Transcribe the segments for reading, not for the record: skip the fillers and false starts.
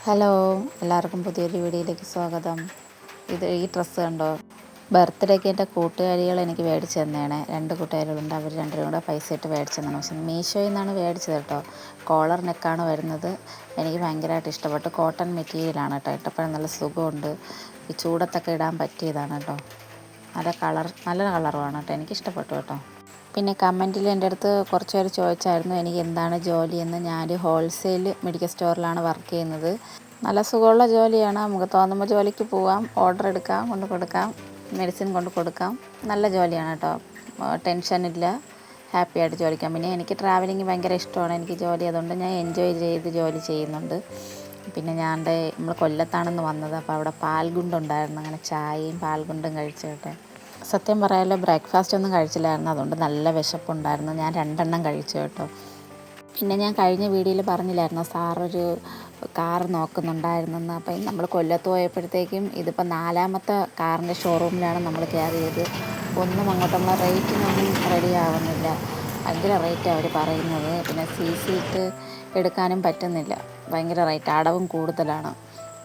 Hello, എല്ലാവർക്കും പുതിയൊരു വീഡിയോയിലേക്ക് സ്വാഗതം. ഈ ഡ്രസ്സ് കണ്ടോ? ബർത്ത്ഡേക്ക് എൻ്റെ കൂട്ടുകാരികൾ എനിക്ക് മേടിച്ച് തന്നെയാണ്. 2 കൂട്ടുകാരികളുണ്ട്. അവർ രണ്ടുപേരും കൂടെ പൈസ ഇട്ട് മേടിച്ച് തന്നെയാണ്. പക്ഷേ മീഷോയിൽ നിന്നാണ് മേടിച്ചത് കേട്ടോ. കോളർ നെക്കാണ് വരുന്നത്. എനിക്ക് ഭയങ്കരമായിട്ട് ഇഷ്ടപ്പെട്ടു. കോട്ടൺ മെറ്റീരിയലാണ് കേട്ടോ. ഇട്ടപ്പോഴും നല്ല സുഖമുണ്ട്. ഈ ചൂടത്തൊക്കെ ഇടാൻ പറ്റിയതാണ് കേട്ടോ. നല്ല കളറുമാണ് കേട്ടോ. എനിക്കിഷ്ടപ്പെട്ടു കേട്ടോ. പിന്നെ കമൻറ്റിൽ എൻ്റെ അടുത്ത് കുറച്ച് പേര് ചോദിച്ചായിരുന്നു എനിക്ക് എന്താണ് ജോലിയെന്ന്. ഞാൻ ഹോൾസെയിൽ മെഡിക്കൽ സ്റ്റോറിലാണ് വർക്ക് ചെയ്യുന്നത്. നല്ല സുഖമുള്ള ജോലിയാണ്. നമുക്ക് തോന്നുമ്പോൾ ജോലിക്ക് പോവാം, ഓർഡർ എടുക്കാം, കൊണ്ട് കൊടുക്കാം, മെഡിസിൻ കൊണ്ട് കൊടുക്കാം. നല്ല ജോലിയാണ് കേട്ടോ. ടെൻഷനില്ല, ഹാപ്പി ആയിട്ട് ജോലിക്കാം. പിന്നെ എനിക്ക് ട്രാവലിങ് ഭയങ്കര ഇഷ്ടമാണ്. എനിക്ക് ജോലി അതുകൊണ്ട് ഞാൻ എൻജോയ് ചെയ്ത് ജോലി ചെയ്യുന്നുണ്ട്. പിന്നെ നമ്മൾ കൊല്ലത്താണെന്ന് വന്നത്. അപ്പോൾ അവിടെ പാൽഗുണ്ടുണ്ടായിരുന്നു. അങ്ങനെ ചായയും പാൽഗുണ്ടും കഴിച്ചു കേട്ടോ. സത്യം പറയാമല്ലോ, ബ്രേക്ക്ഫാസ്റ്റ് ഒന്നും കഴിച്ചില്ലായിരുന്നു. അതുകൊണ്ട് നല്ല വിശപ്പുണ്ടായിരുന്നു. ഞാൻ 2 എണ്ണം കഴിച്ചു കേട്ടോ. പിന്നെ ഞാൻ കഴിഞ്ഞ വീഡിയോയിൽ പറഞ്ഞില്ലായിരുന്നോ സാറൊരു കാർ നോക്കുന്നുണ്ടായിരുന്നെന്ന്. അപ്പം നമ്മൾ കൊല്ലത്ത് പോയപ്പോഴത്തേക്കും ഇതിപ്പോൾ 4ാമത്തെ കാറിൻ്റെ ഷോറൂമിലാണ് നമ്മൾ കയറിയത്. ഒന്നും അങ്ങോട്ടുള്ള റേറ്റിനൊന്നും റെഡി ആവുന്നില്ല. ഭയങ്കര റേറ്റാണ് അവർ പറയുന്നത്. പിന്നെ സീറ്റ് എടുക്കാനും പറ്റുന്നില്ല. ഭയങ്കര റേറ്റ്, അടവും കൂടുതലാണ്.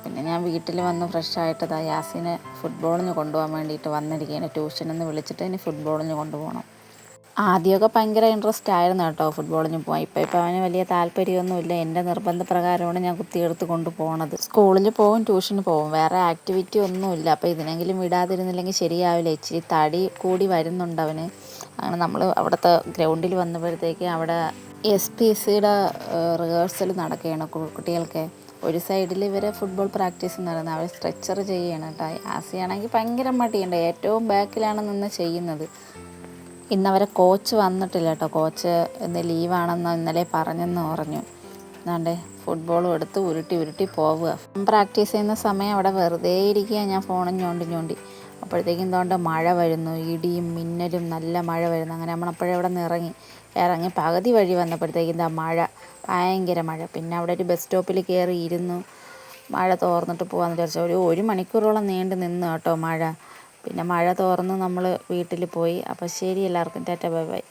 പിന്നെ ഞാൻ വീട്ടിൽ വന്ന് ഫ്രഷായിട്ട് യാസിനെ ഫുട്ബോളിന് കൊണ്ടുപോകാൻ വേണ്ടിയിട്ട് വന്നിരിക്കുകയാണ്. ട്യൂഷനെന്ന് വിളിച്ചിട്ട് ഇനി ഫുട്ബോളിന് കൊണ്ടുപോകണം. ആദ്യമൊക്കെ ഭയങ്കര ഇൻട്രസ്റ്റ് ആയിരുന്നു കേട്ടോ ഫുട്ബോളിന് പോകാൻ. ഇപ്പം അവന് വലിയ താല്പര്യമൊന്നുമില്ല. എൻ്റെ നിർബന്ധപ്രകാരമാണ് ഞാൻ കുത്തിയെടുത്ത് കൊണ്ടുപോകണത്. സ്കൂളിൽ പോകും, ട്യൂഷന് പോകും, വേറെ ആക്ടിവിറ്റി ഒന്നുമില്ല. അപ്പോൾ ഇതിനെങ്കിലും വിടാതിരുന്നില്ലെങ്കിൽ ശരിയാവില്ല. ഇച്ചിരി തടി കൂടി വരുന്നുണ്ട് അവന്. അങ്ങനെ നമ്മൾ അവിടുത്തെ ഗ്രൗണ്ടിൽ വന്നപ്പോഴത്തേക്ക് അവിടെ SPCയുടെ റിഹേഴ്സൽ നടക്കുകയാണ് കുട്ടികൾക്ക്. ഒരു സൈഡിൽ ഇവരെ ഫുട്ബോൾ പ്രാക്ടീസ് നടന്നത്. അവർ സ്ട്രെച്ചർ ചെയ്യണം കേട്ടോ. ആസിയാണെങ്കിൽ ഭയങ്കര മടിയുണ്ട്. ഏറ്റവും ബാക്കിലാണ് നിന്ന് ചെയ്യുന്നത്. ഇന്നവരെ കോച്ച് വന്നിട്ടില്ല കേട്ടോ. കോച്ച് ഇന്ന് ലീവാണെന്ന് ഇന്നലെ പറഞ്ഞു. എന്നാണ്ടേ ഫുട്ബോളും എടുത്ത് ഉരുട്ടി പോവുക. പ്രാക്ടീസ് ചെയ്യുന്ന സമയം അവിടെ വെറുതെ ഇരിക്കുക. ഞാൻ ഫോണും ഞോണ്ടി അപ്പോഴത്തേക്കും എന്തുകൊണ്ട് മഴ വരുന്നു, ഇടിയും മിന്നലും, നല്ല മഴ വരുന്നു. അങ്ങനെ നമ്മളപ്പോഴേ അവിടെ നിന്ന് ഇറങ്ങി പകുതി വഴി വന്നപ്പോഴത്തേക്കും മഴ, ഭയങ്കര മഴ. പിന്നെ അവിടെ ഒരു ബസ് സ്റ്റോപ്പിൽ കയറി ഇരുന്നു. മഴ തോർന്നിട്ട് പോകാമെന്ന് വിചാരിച്ചു. ഒരു മണിക്കൂറോളം നീണ്ടു നിന്ന് കേട്ടോ മഴ. പിന്നെ മഴ തോർന്ന് നമ്മൾ വീട്ടിൽ പോയി. അപ്പോൾ ശരി, എല്ലാവർക്കും ടാറ്റ, ബൈ ബൈ.